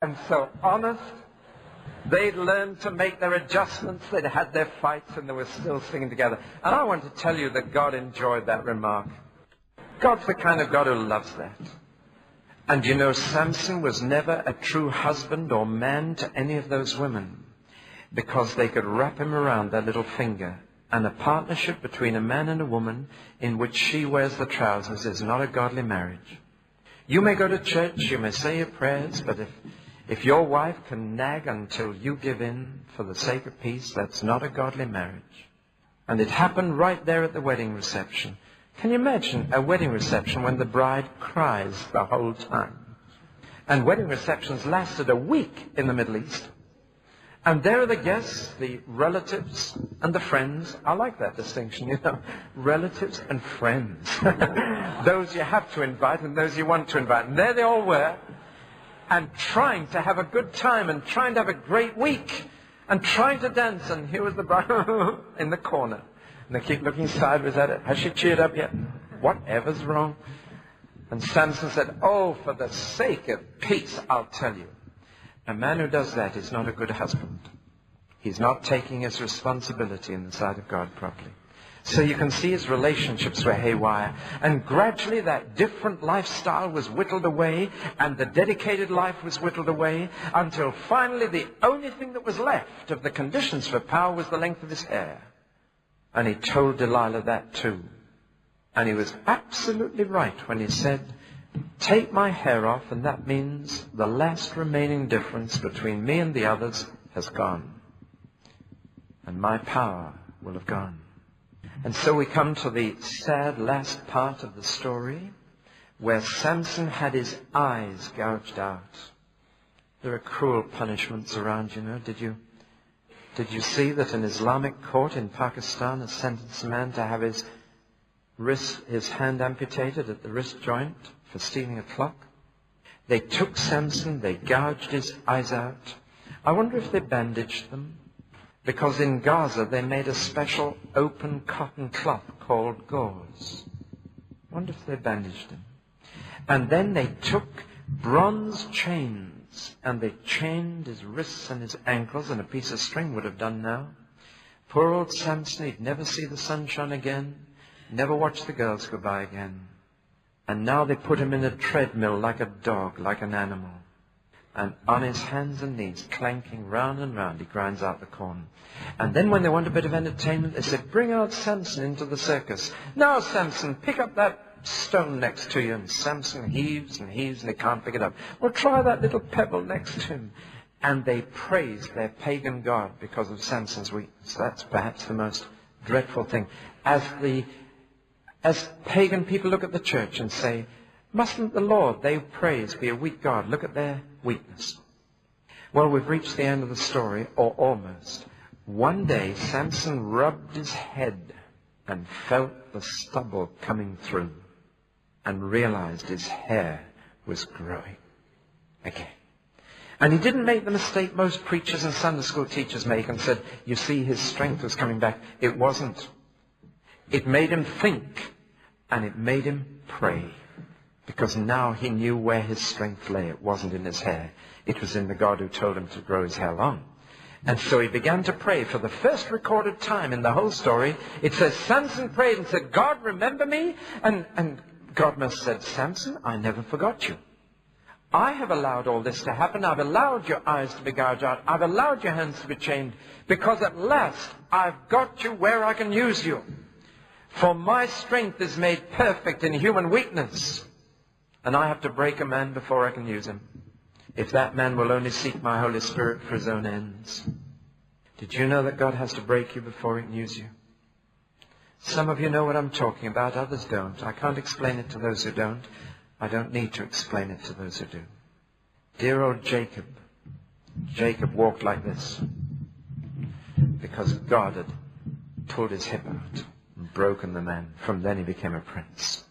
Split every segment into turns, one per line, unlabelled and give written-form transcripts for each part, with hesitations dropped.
and so honest. They'd learned to make their adjustments. They'd had their fights, and they were still singing together. And I want to tell you that God enjoyed that remark. God's the kind of God who loves that. And you know, Samson was never a true husband or man to any of those women, because they could wrap him around their little finger. And a partnership between a man and a woman in which she wears the trousers is not a godly marriage. You may go to church, you may say your prayers, but if your wife can nag until you give in for the sake of peace, that's not a godly marriage. And it happened right there at the wedding reception. Can you imagine a wedding reception when the bride cries the whole time? And wedding receptions lasted a week in the Middle East. And there are the guests, the relatives, and the friends. I like that distinction, you know. Relatives and friends. Those you have to invite and those you want to invite. And there they all were. And trying to have a good time and trying to have a great week. And trying to dance. And here was the bride in the corner. And they keep looking sideways at it. Has she cheered up yet? Whatever's wrong? And Samson said, oh, for the sake of peace, I'll tell you. A man who does that is not a good husband. He's not taking his responsibility in the sight of God properly. So you can see his relationships were haywire. And gradually that different lifestyle was whittled away, and the dedicated life was whittled away, until finally the only thing that was left of the conditions for power was the length of his hair. And he told Delilah that too. And he was absolutely right when he said, take my hair off, and that means the last remaining difference between me and the others has gone. And my power will have gone. And so we come to the sad last part of the story, where Samson had his eyes gouged out. There are cruel punishments around, you know. Did you see that an Islamic court in Pakistan has sentenced a man to have his hand amputated at the wrist joint for stealing a clock? They took Samson, they gouged his eyes out. I wonder if they bandaged them, because in Gaza they made a special open cotton cloth called gauze. I wonder if they bandaged him. And then they took bronze chains and they chained his wrists and his ankles, and a piece of string would have done now. Poor old Samson, he'd never see the sunshine again, never watch the girls go by again. And now they put him in a treadmill like a dog, like an animal. And on his hands and knees, clanking round and round, he grinds out the corn. And then when they want a bit of entertainment, they said, bring out Samson into the circus. Now, Samson, pick up that stone next to you. And Samson heaves and heaves, and he can't pick it up. Well, try that little pebble next to him. And they praised their pagan god because of Samson's weakness. That's perhaps the most dreadful thing. As pagan people look at the church and say, mustn't the Lord they praise be a weak God? Look at their weakness. Well, we've reached the end of the story, or almost. One day, Samson rubbed his head and felt the stubble coming through and realized his hair was growing again. And he didn't make the mistake most preachers and Sunday school teachers make and said, you see, his strength was coming back. It wasn't. It made him think, and it made him pray, because now he knew where his strength lay. It wasn't in his hair. It was in the God who told him to grow his hair long. And so he began to pray. For the first recorded time in the whole story, it says Samson prayed and said, God, remember me? And God must have said, Samson, I never forgot you. I have allowed all this to happen. I've allowed your eyes to be gouged out. I've allowed your hands to be chained, because at last I've got you where I can use you. For my strength is made perfect in human weakness. And I have to break a man before I can use him, if that man will only seek my Holy Spirit for his own ends. Did you know that God has to break you before he can use you? Some of you know what I'm talking about, others don't. I can't explain it to those who don't. I don't need to explain it to those who do. Dear old Jacob. Jacob walked like this because God had pulled his hip out and broken the man. From then he became a prince.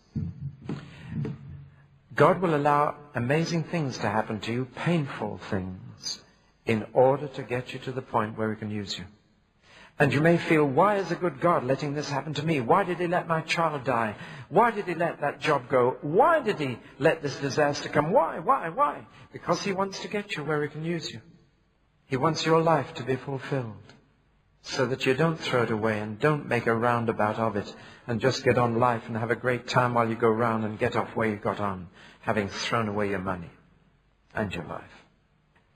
God will allow amazing things to happen to you, painful things, in order to get you to the point where he can use you. And you may feel, why is a good God letting this happen to me? Why did he let my child die? Why did he let that job go? Why did he let this disaster come? Why? Because he wants to get you where he can use you. He wants your life to be fulfilled so that you don't throw it away and don't make a roundabout of it and just get on life and have a great time while you go round and get off where you got on, having thrown away your money and your life.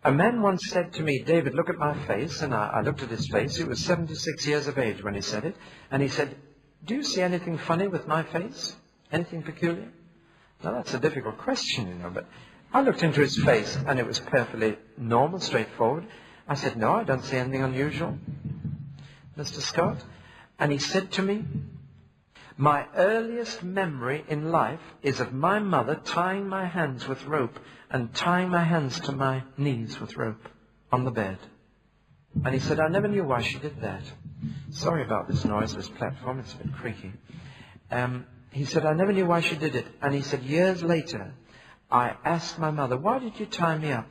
A man once said to me, David, look at my face. And I looked at his face. He was 76 years of age when he said it. And he said, do you see anything funny with my face? Anything peculiar? Now, that's a difficult question, you know. But I looked into his face, and it was perfectly normal, straightforward. I said, no, I don't see anything unusual, Mr. Scott. And he said to me, my earliest memory in life is of my mother tying my hands with rope and tying my hands to my knees with rope on the bed. And he said, I never knew why she did that. Sorry about this noise, this platform, it's a bit creaky. He said, I never knew why she did it. And he said, years later, I asked my mother, why did you tie me up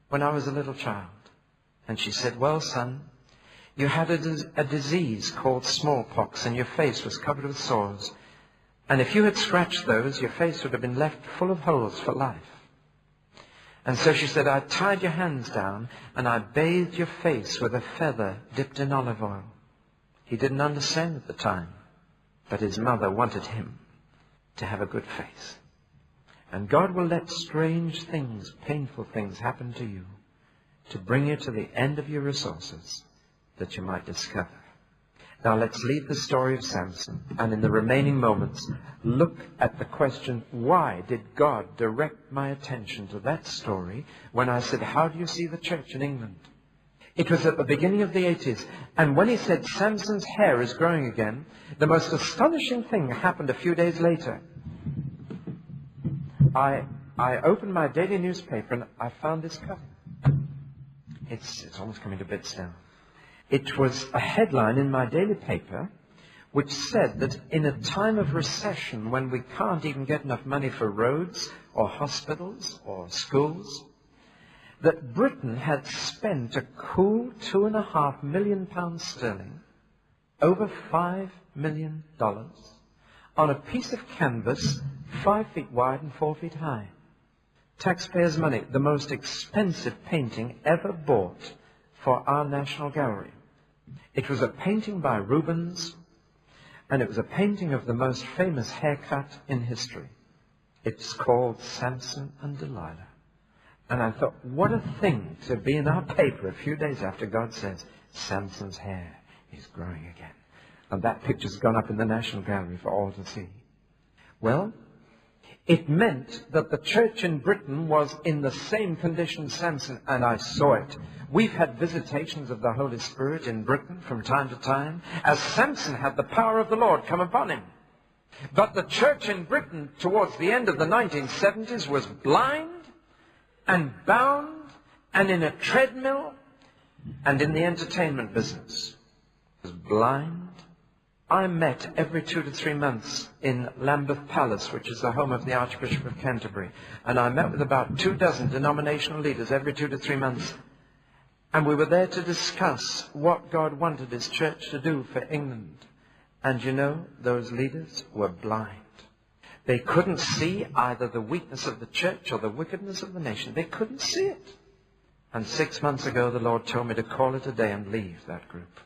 when I was a little child? And she said, well, son, you had a disease called smallpox and your face was covered with sores. And if you had scratched those, your face would have been left full of holes for life. And so she said, I tied your hands down and I bathed your face with a feather dipped in olive oil. He didn't understand at the time, but his mother wanted him to have a good face. And God will let strange things, painful things happen to you to bring you to the end of your resources that you might discover. Now let's leave the story of Samson, and in the remaining moments, look at the question, why did God direct my attention to that story when I said, how do you see the church in England? It was at the beginning of the 80s, and when he said Samson's hair is growing again, the most astonishing thing happened a few days later. I opened my daily newspaper and I found this cover. It's almost coming to bits now. It was a headline in my daily paper which said that in a time of recession when we can't even get enough money for roads or hospitals or schools, that Britain had spent a cool £2.5 million sterling, over $5 million, on a piece of canvas 5 feet wide and 4 feet high. Taxpayers' money, the most expensive painting ever bought for our National Gallery. It was a painting by Rubens, and it was a painting of the most famous haircut in history. It's called Samson and Delilah. And I thought, what a thing to be in our paper a few days after God says, Samson's hair is growing again. And that picture's gone up in the National Gallery for all to see. Well, it meant that the church in Britain was in the same condition as Samson, and I saw it. We've had visitations of the Holy Spirit in Britain from time to time, as Samson had the power of the Lord come upon him. But the church in Britain towards the end of the 1970s was blind and bound and in a treadmill and in the entertainment business. It was blind. I met every 2 to 3 months in Lambeth Palace, which is the home of the Archbishop of Canterbury. And I met with about 24 denominational leaders every 2 to 3 months. And we were there to discuss what God wanted his church to do for England. And you know, those leaders were blind. They couldn't see either the weakness of the church or the wickedness of the nation. They couldn't see it. And 6 months ago, the Lord told me to call it a day and leave that group.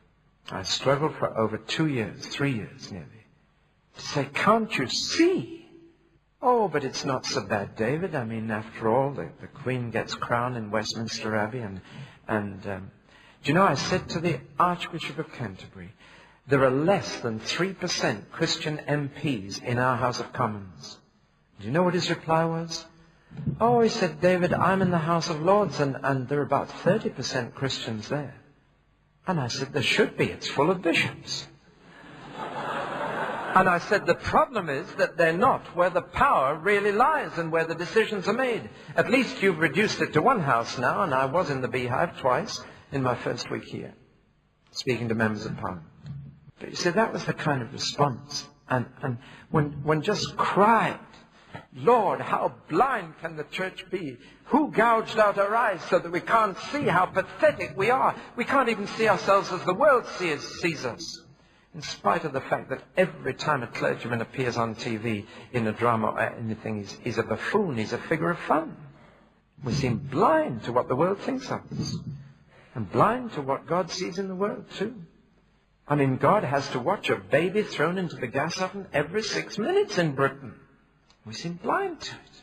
I struggled for over 2 years, 3 years nearly, to say, can't you see? Oh, but it's not so bad, David. I mean, after all, the Queen gets crowned in Westminster Abbey. And do you know, I said to the Archbishop of Canterbury, there are less than 3% Christian MPs in our House of Commons. Do you know what his reply was? Oh, he said, David, I'm in the House of Lords, and there are about 30% Christians there. And I said, there should be. It's full of bishops. And I said, the problem is that they're not where the power really lies and where the decisions are made. At least you've reduced it to one house now, and I was in the Beehive twice in my first week here, speaking to members of Parliament. But you see, that was the kind of response. And one just cried Lord, how blind can the church be? Who gouged out our eyes so that we can't see how pathetic we are? We can't even see ourselves as the world sees us. In spite of the fact that every time a clergyman appears on TV in a drama or anything, he's a buffoon, he's a figure of fun. We seem blind to what the world thinks of us. And blind to what God sees in the world too. I mean, God has to watch a baby thrown into the gas oven every 6 minutes in Britain. We seem blind to it.